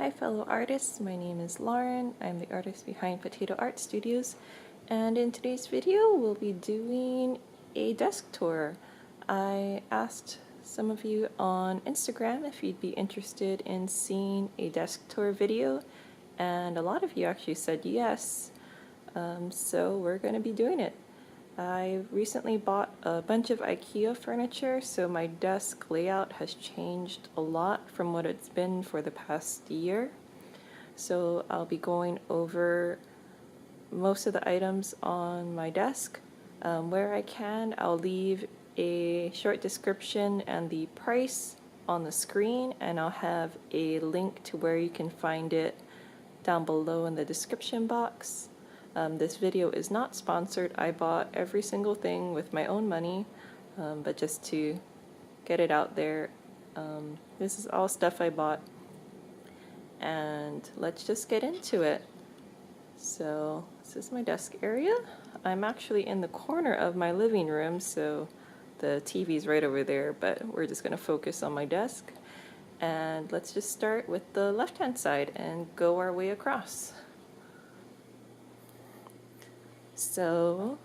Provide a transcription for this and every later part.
Hi fellow artists, my name is Lauren. I'm the artist behind Potato Art Studios, and in today's video we'll be doing a desk tour. I asked some of you on Instagram if you'd be interested in seeing a desk tour video, and a lot of you actually said yes, so we're going to be doing it. I recently bought a bunch of Ikea furniture, so my desk layout has changed a lot from what it's been for the past year. So I'll be going over most of the items on my desk. Where I can, I'll leave a short description and the price on the screen, and I'll have a link to where you can find it down below in the description box. This video is not sponsored. I bought every single thing with my own money, but just to get it out there, this is all stuff I bought, and let's just get into it. So this is my desk area. I'm actually in the corner of my living room, so the TV's right over there, but we're just going to focus on my desk. And let's just start with the left-hand side and go our way across. So,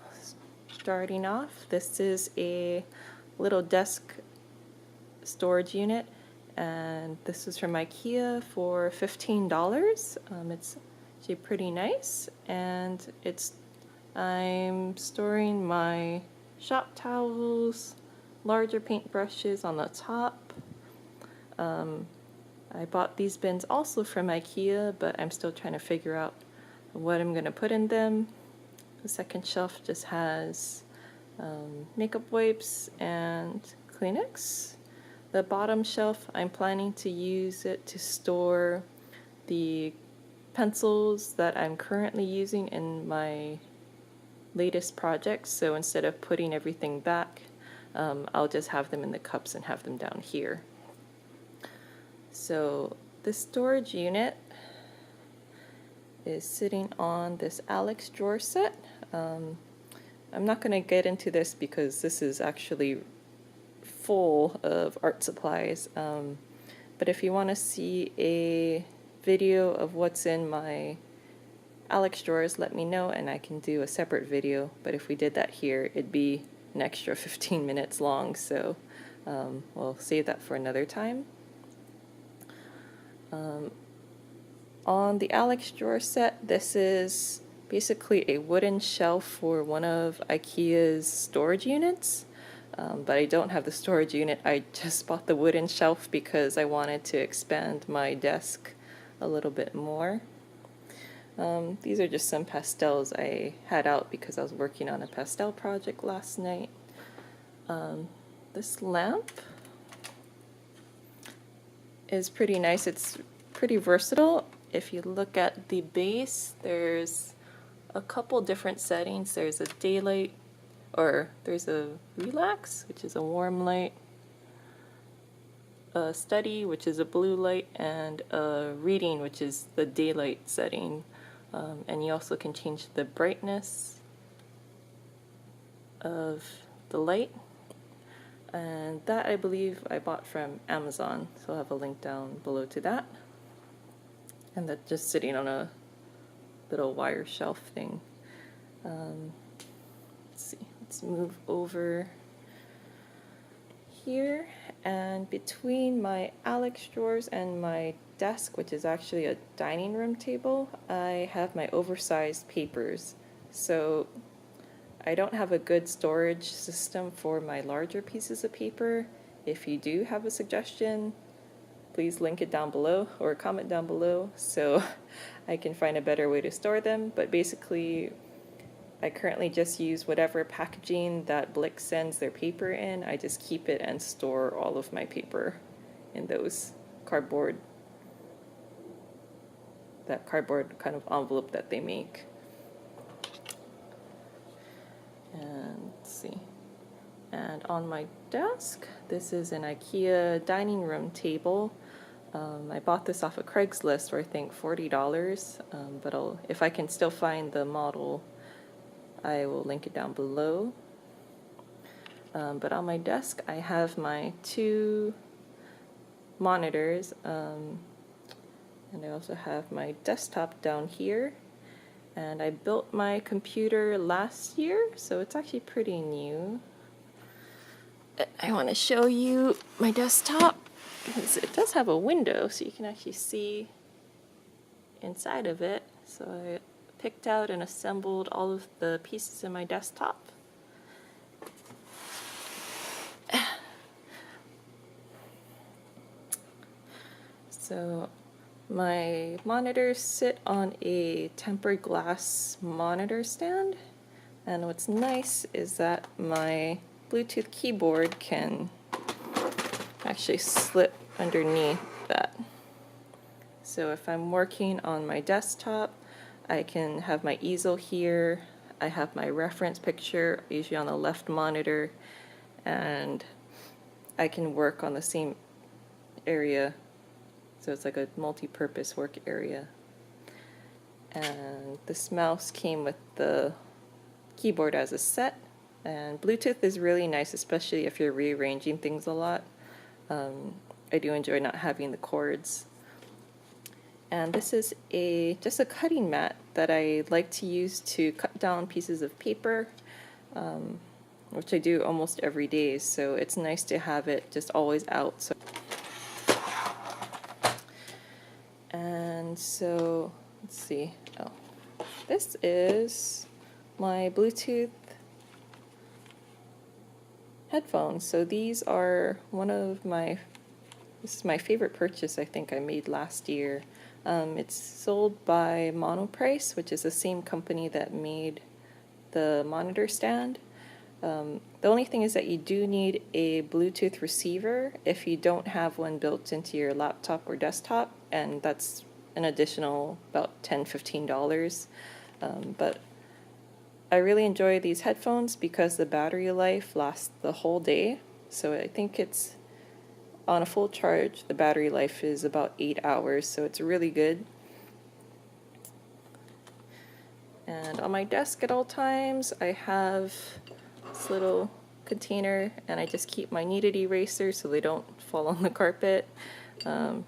starting off, this is a little desk storage unit, and this is from Ikea for $15. It's actually pretty nice, and I'm storing my shop towels, larger paintbrushes on the top. I bought these bins also from Ikea, but I'm still trying to figure out what I'm going to put in them. The second shelf just has makeup wipes and Kleenex. The bottom shelf, I'm planning to use it to store the pencils that I'm currently using in my latest projects. So instead of putting everything back, I'll just have them in the cups and have them down here. So the storage unit is sitting on this Alex drawer set. I'm not going to get into this because this is actually full of art supplies, but if you want to see a video of what's in my Alex drawers, let me know and I can do a separate video. But if we did that here, it'd be an extra 15 minutes long, so we'll save that for another time. On the Alex drawer set, this is basically a wooden shelf for one of Ikea's storage units, but I don't have the storage unit. I just bought the wooden shelf because I wanted to expand my desk a little bit more. These are just some pastels I had out because I was working on a pastel project last night. This lamp is pretty nice. It's pretty versatile. If you look at the base, there's a couple different settings. There's a daylight, or there's a relax, which is a warm light, a study, which is a blue light, and a reading, which is the daylight setting. And you also can change the brightness of the light. And that, I believe, I bought from Amazon, so I'll have a link down below to that. And that's just sitting on a little wire shelf thing. Let's see, let's move over here, and between my Alex drawers and my desk, which is actually a dining room table, I have my oversized papers. So I don't have a good storage system for my larger pieces of paper. If you do have a suggestion, please link it down below or comment down below so I can find a better way to store them. But basically, I currently just use whatever packaging that Blick sends their paper in. I just keep it and store all of my paper in those cardboard kind of envelope that they make. And let's see. And on my desk, this is an Ikea dining room table. I bought this off of Craigslist for I think $40, but if I can still find the model, I will link it down below. But on my desk, I have my two monitors, And I also have my desktop down here. And I built my computer last year, so it's actually pretty new. I want to show you my desktop because it does have a window, so you can actually see inside of it. So I picked out and assembled all of the pieces in my desktop. So my monitors sit on a tempered glass monitor stand, and what's nice is that my Bluetooth keyboard can actually slip underneath that. So if I'm working on my desktop, I can have my easel here, I have my reference picture usually on the left monitor, and I can work on the same area. So it's like a multi-purpose work area. And this mouse came with the keyboard as a set. And Bluetooth is really nice, especially if you're rearranging things a lot. I do enjoy not having the cords. And this is just a cutting mat that I like to use to cut down pieces of paper, which I do almost every day. So it's nice to have it just always out. So let's see. Oh, this is my Bluetooth headphones. So these are this is my favorite purchase I think I made last year. It's sold by Monoprice, which is the same company that made the monitor stand. The only thing is that you do need a Bluetooth receiver if you don't have one built into your laptop or desktop, and that's an additional about $10–15. But I really enjoy these headphones because the battery life lasts the whole day. So I think it's on a full charge, the battery life is about 8 hours, so it's really good. And on my desk at all times, I have this little container, and I just keep my kneaded erasers so they don't fall on the carpet.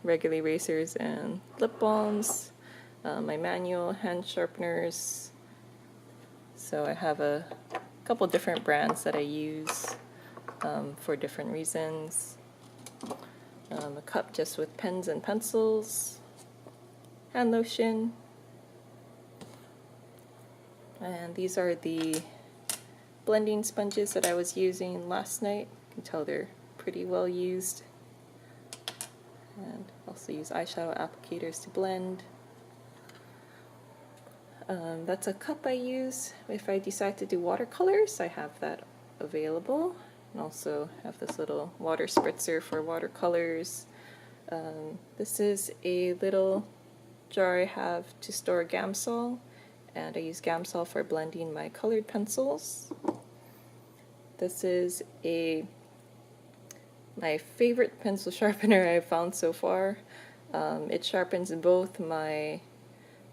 Regular erasers and lip balms, my manual hand sharpeners. So I have a couple different brands that I use for different reasons. A cup just with pens and pencils, hand lotion, and these are the blending sponges that I was using last night. You can tell they're pretty well used. And also use eyeshadow applicators to blend. That's a cup I use if I decide to do watercolors. I have that available. And also have this little water spritzer for watercolors. This is a little jar I have to store Gamsol, and I use Gamsol for blending my colored pencils. This is my favorite pencil sharpener I've found so far. It sharpens both my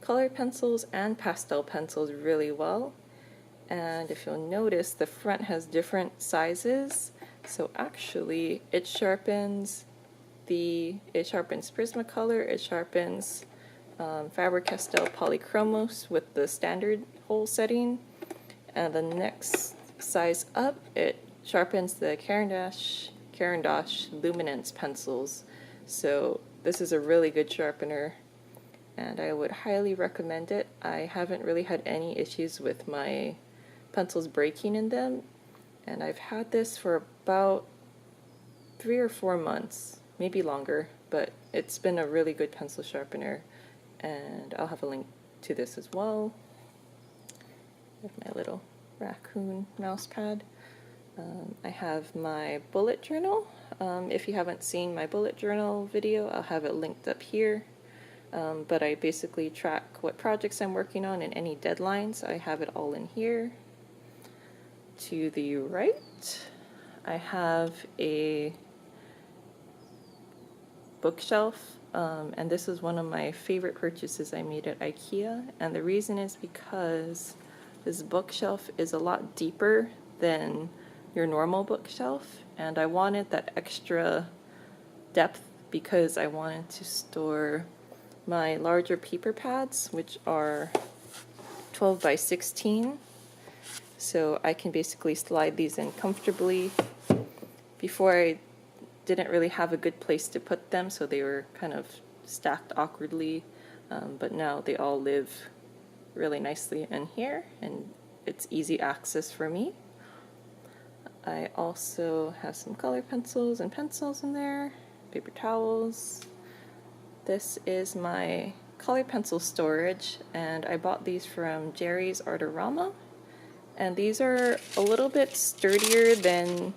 colored pencils and pastel pencils really well. And if you'll notice, the front has different sizes. So actually, it sharpens Prismacolor, it sharpens Faber-Castell Polychromos with the standard hole setting, and the next size up, it sharpens the Caran d'Ache Luminance pencils. So this is a really good sharpener, and I would highly recommend it. I haven't really had any issues with my pencils breaking in them, and I've had this for about 3 or 4 months, maybe longer, but it's been a really good pencil sharpener, and I'll have a link to this as well. With my little raccoon mouse pad. I have my bullet journal. If you haven't seen my bullet journal video, I'll have it linked up here. But I basically track what projects I'm working on and any deadlines. I have it all in here. To the right, I have a bookshelf, and this is one of my favorite purchases I made at Ikea, and the reason is because this bookshelf is a lot deeper than your normal bookshelf, and I wanted that extra depth because I wanted to store my larger paper pads, which are 12 by 16. So I can basically slide these in comfortably. Before I didn't really have a good place to put them, so they were kind of stacked awkwardly, but now they all live really nicely in here and it's easy access for me. I also have some color pencils and pencils in there, paper towels. This is my color pencil storage, and I bought these from Jerry's Artarama, and these are a little bit sturdier than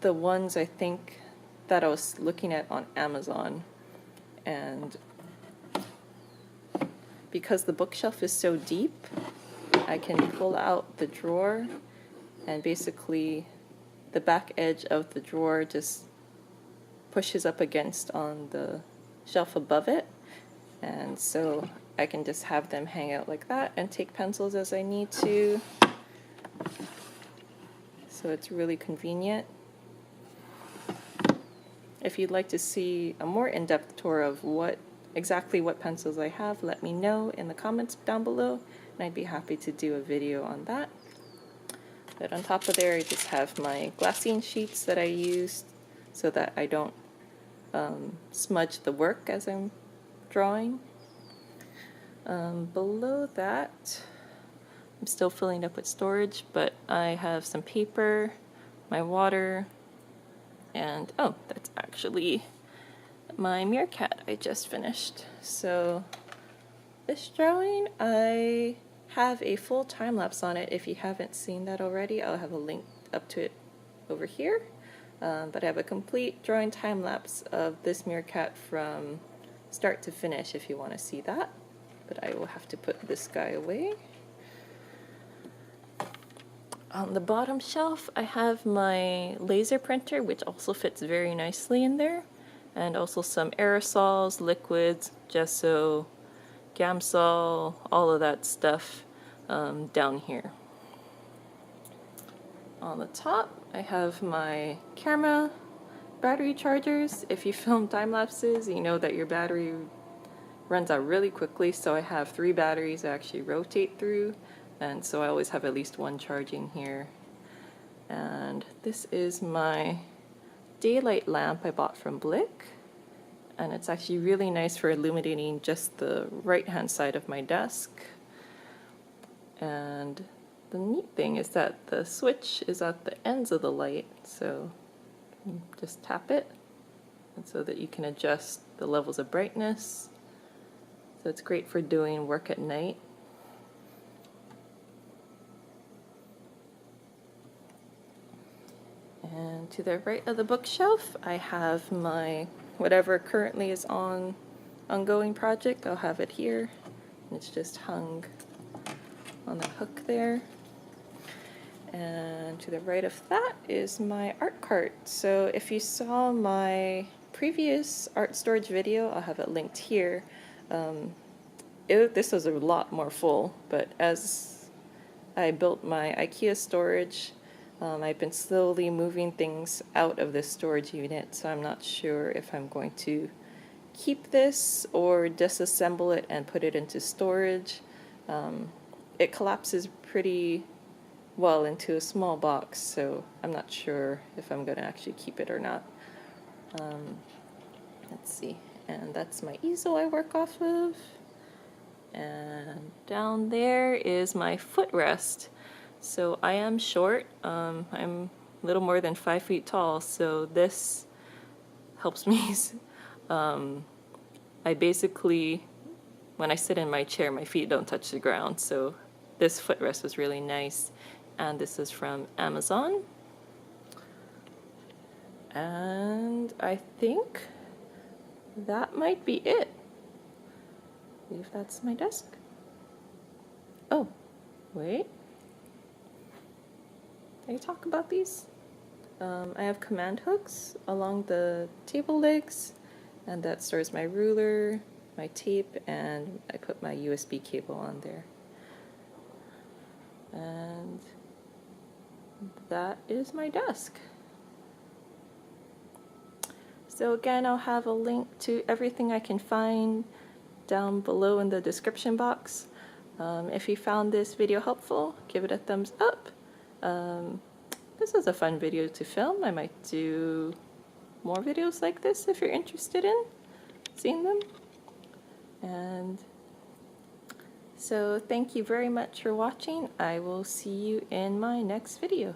the ones I think that I was looking at on Amazon. And because the bookshelf is so deep, I can pull out the drawer, and basically the back edge of the drawer just pushes up against on the shelf above it, and so I can just have them hang out like that and take pencils as I need to. So it's really convenient. If you'd like to see a more in-depth tour of exactly what pencils I have, let me know in the comments down below, and I'd be happy to do a video on that. But on top of there, I just have my glassine sheets that I used so that I don't smudge the work as I'm drawing. Below that, I'm still filling up with storage, but I have some paper, my water, and oh, that's actually my meerkat I just finished. So this drawing, I have a full time lapse on it. If you haven't seen that already, I'll have a link up to it over here. But I have a complete drawing time lapse of this meerkat from start to finish if you want to see that. But I will have to put this guy away. On the bottom shelf, I have my laser printer, which also fits very nicely in there, and also some aerosols, liquids, gesso, Gamsol, all of that stuff down here. On the top, I have my camera battery chargers. If you film time lapses, you know that your battery runs out really quickly, so I have 3 batteries I actually rotate through, and so I always have at least one charging here. And this is my daylight lamp I bought from Blick, and it's actually really nice for illuminating just the right hand side of my desk. And the neat thing is that the switch is at the ends of the light, so you just tap it, and so that you can adjust the levels of brightness. So it's great for doing work at night. And to the right of the bookshelf, I have my whatever currently is ongoing project. I'll have it here. It's just hung on the hook there. And to the right of that is my art cart. So if you saw my previous art storage video, I'll have it linked here. This was a lot more full, but as I built my Ikea storage, I've been slowly moving things out of this storage unit, so I'm not sure if I'm going to keep this or disassemble it and put it into storage. It collapses pretty well into a small box, so I'm not sure if I'm going to actually keep it or not. Let's see, and that's my easel I work off of. And down there is my footrest. So I am short. I'm a little more than 5 feet tall, so this helps me. I basically, when I sit in my chair, my feet don't touch the ground, so this footrest was really nice. And this is from Amazon. And I think that might be it. I believe that's my desk. Oh, wait. Did I talk about these? I have command hooks along the table legs, and that stores my ruler, my tape, and I put my USB cable on there. And that is my desk. So again, I'll have a link to everything I can find down below in the description box. If you found this video helpful, give it a thumbs up. This was a fun video to film. I might do more videos like this if you're interested in seeing them. And so thank you very much for watching. I will see you in my next video.